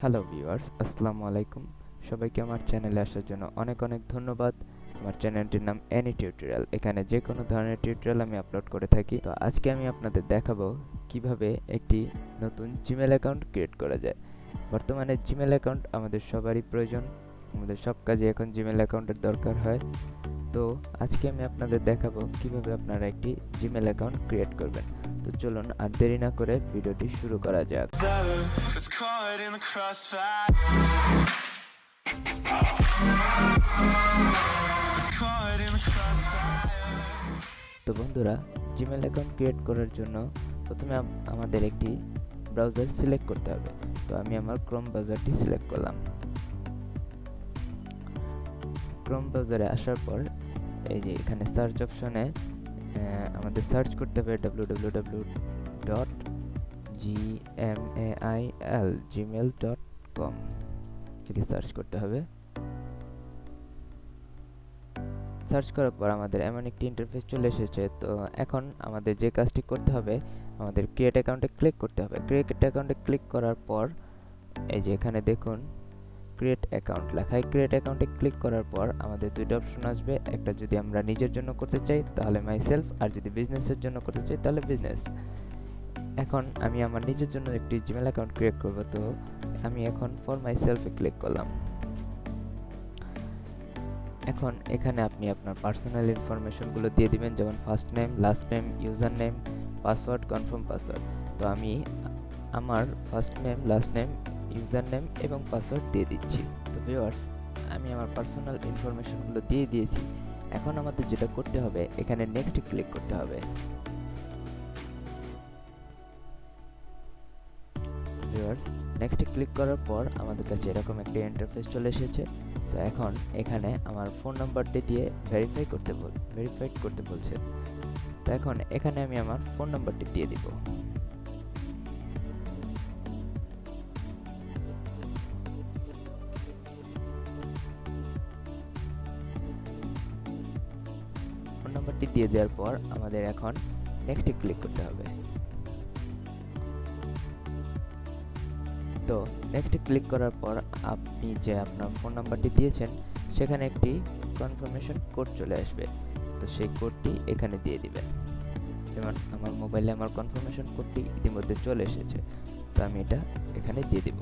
Hello viewers, আসসালামু আলাইকুম। সবাইকে আমার চ্যানেলে আসার জন্য অনেক অনেক ধন্যবাদ। আমার চ্যানেলটির নাম এনি টিউটোরিয়াল। এখানে যে কোনো ধরনের টিউটোরিয়াল আমি আপলোড করে থাকি। তো আজকে আমি আপনাদের দেখাবো কিভাবে একটি নতুন জিমেল অ্যাকাউন্ট ক্রিয়েট করা যায়। বর্তমানে জিমেল অ্যাকাউন্ট আমাদের সবারই প্রয়োজন। আমাদের সব কাজে এখন জিমেল অ্যাকাউন্টের দরকার হয়। তো আজকে আমি আপনাদের দেখাবো কিভাবে আপনারা একটি জিমেল অ্যাকাউন্ট ক্রিয়েট করবেন। তো চলুন আর দেরি না করে ভিডিওটি শুরু করা যাক। তো বন্ধুরা, জিমেল অ্যাকাউন্ট ক্রিয়েট করার জন্য প্রথমে আমাদের একটি ব্রাউজার সিলেক্ট করতে হবে। তো আমি আমার ক্রোম ব্রাউজারটি সিলেক্ট করলাম। ক্রোম ব্রাউজারে আসার পর এই যে এখানে সার্চ অপশনে আমাদের সার্চ করতে হবে www.gmail.com থেকে সার্চ করতে হবে। সার্চ করার পর আমাদের এমন একটি ইন্টারফেস চলে এসেছে। তো এখন আমাদের যে কাজটি করতে হবে, আমাদের ক্রিয়েট অ্যাকাউন্টে ক্লিক করতে হবে। ক্রিয়েট অ্যাকাউন্টে ক্লিক করার পর এই যে এখানে দেখুন ক্রিয়েট অ্যাকাউন্ট লেখা। ক্রিয়েট অ্যাকাউন্টে ক্লিক করার পর আমাদের দুইটা অপশন আসবে। একটা যদি আমরা নিজের জন্য করতে চাই তাহলে মাই সেলফ, আর যদি বিজনেসের জন্য করতে চাই তাহলে বিজনেস। এখন আমি আমার নিজের জন্য একটি জিমেল অ্যাকাউন্ট ক্রিয়েট করব। তো আমি এখন ফর মাই সেলফে ক্লিক করলাম। এখন এখানে আপনি আপনার পার্সোনাল ইনফরমেশনগুলো দিয়ে দিবেন, যেমন first name, last name, user name, password, confirm password. তো আমি আমার first name, last name, user name এবং পাসওয়ার্ড দিয়ে দিচ্ছি। তো ভিউয়ার্স, আমি আমার পার্সোনাল ইনফরমেশনগুলো দিয়ে দিয়েছি। এখন আমাদের যেটা করতে হবে, এখানে নেক্সট ক্লিক করতে হবে। ভিউয়ার্স, নেক্সট ক্লিক করার পর আমাদের কাছে এরকম একটা ইন্টারফেস চলে এসেছে। তো এখন এখানে আমার ফোন নাম্বারটি দিয়ে ভেরিফাইড করতে বলছে। তো এখন এখানে আমি আমার ফোন নাম্বারটি দিয়ে দিব। ফোন নাম্বারটি দিয়ে দেওয়ার পর আমাদের এখন নেক্সট ক্লিক করতে হবে। তো নেক্সট ক্লিক করার পর আপনি যে আপনার ফোন নাম্বারটি দিয়েছেন সেখানে একটি কনফার্মেশন কোড চলে আসবে। তো সেই কোডটি এখানে দিয়ে দিবেন। যেমন আমার মোবাইলে আমার কনফার্মেশন কোডটি ইতিমধ্যে চলে এসেছে। তো আমি এটা এখানে দিয়ে দিব।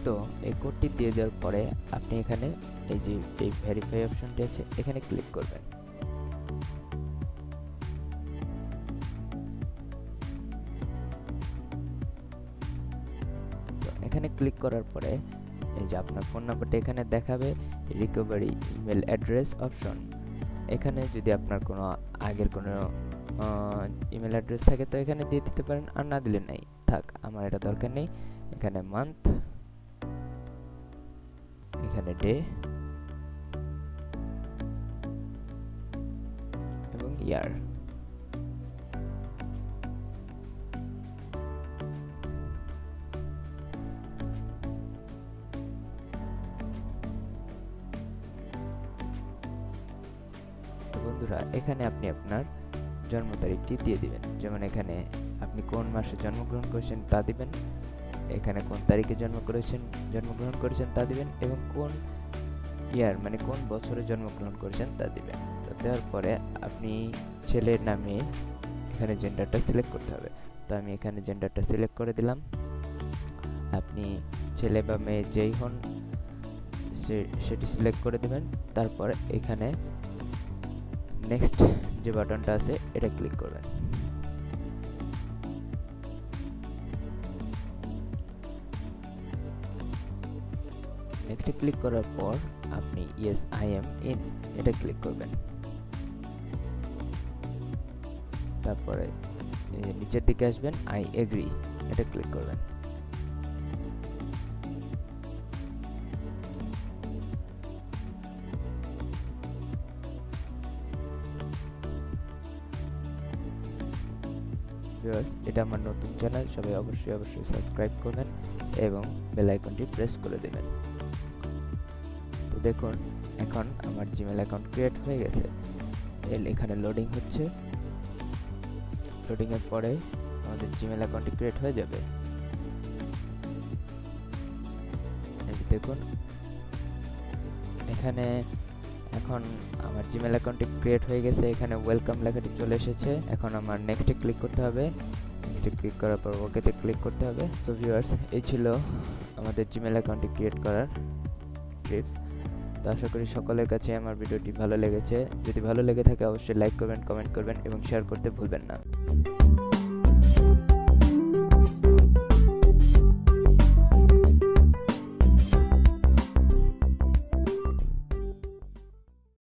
তো এই কোডটি দিয়ে দেওয়ার পরে আপনি এখানে এই যে এই ভেরিফাই অপশনটি আছে এখানে ক্লিক করবেন। তো এখানে ক্লিক করার পরে এই যে আপনার ফোন নাম্বারটা এখানে দেখাবে, রিকভারি ইমেল অ্যাড্রেস অপশন। এখানে যদি আপনার কোনো আগের কোনো ইমেল অ্যাড্রেস থাকে তো এখানে দিয়ে দিতে পারেন, আর না দিলে নাই থাক, আমার এটা দরকার নেই। এখানে মান্থ, এখানে ডে এবং ইয়ার। তো বন্ধুরা, এখানে আপনি আপনার জন্ম তারিখটি দিয়ে দিবেন। যেমন এখানে আপনি কোন মাসে জন্মগ্রহণ করেছেন তা দিবেন, এখানে কোন তারিখে জন্মগ্রহণ করেছেন তা দিবেন, এবং কোন ইয়ার মানে কোন বছরে জন্মগ্রহণ করেছেন তা দিবেন। তো দেওয়ার পরে আপনি ছেলের নামে এখানে জেন্ডারটা সিলেক্ট করতে হবে। তো আমি এখানে জেন্ডারটা সিলেক্ট করে দিলাম। আপনি ছেলে বা মেয়ে যেই হন সেটি সিলেক্ট করে দিবেন। তারপর এখানে নেক্সট যে বাটনটা আছে এটা ক্লিক করবেন। নেক্সট ক্লিক করার পর আপনি ইয়েস আই এম ইন এটা ক্লিক করবেন। তারপরে নিচের দিকে আসবেন, আই এগ্রি এটা ক্লিক করবেন। ভিউয়ার্স, এটা আমার নতুন চ্যানেল, সবাই অবশ্যই সাবস্ক্রাইব করবেন এবং বেল আইকনটি প্রেস করে দেবেন। তো দেখুন এখন আমার জিমেল অ্যাকাউন্ট ক্রিয়েট হয়ে গেছে। এখানে লোডিং হচ্ছে, লোডিং এর পরে আমাদের জিমেল অ্যাকাউন্টটি ক্রিয়েট হয়ে যাবে। এই দেখুন এখানে এখন আমার জিমেল অ্যাকাউন্টটি ক্রিয়েট হয়ে গেছে, এখানে ওয়েলকাম লেখাটি চলে এসেছে। এখন আমার নেক্সটে ক্লিক করতে হবে, নেক্সটে ক্লিক করার পর ওকেতে ক্লিক করতে হবে। সো ভিউয়ার্স, এই ছিল আমাদের জিমেল অ্যাকাউন্টটি ক্রিয়েট করার টিপস। তো আশা করি সকলের কাছে আমার ভিডিওটি ভালো লেগেছে। যদি ভালো লেগে থাকে অবশ্যই লাইক করবেন, কমেন্ট করবেন এবং শেয়ার করতে ভুলবেন না।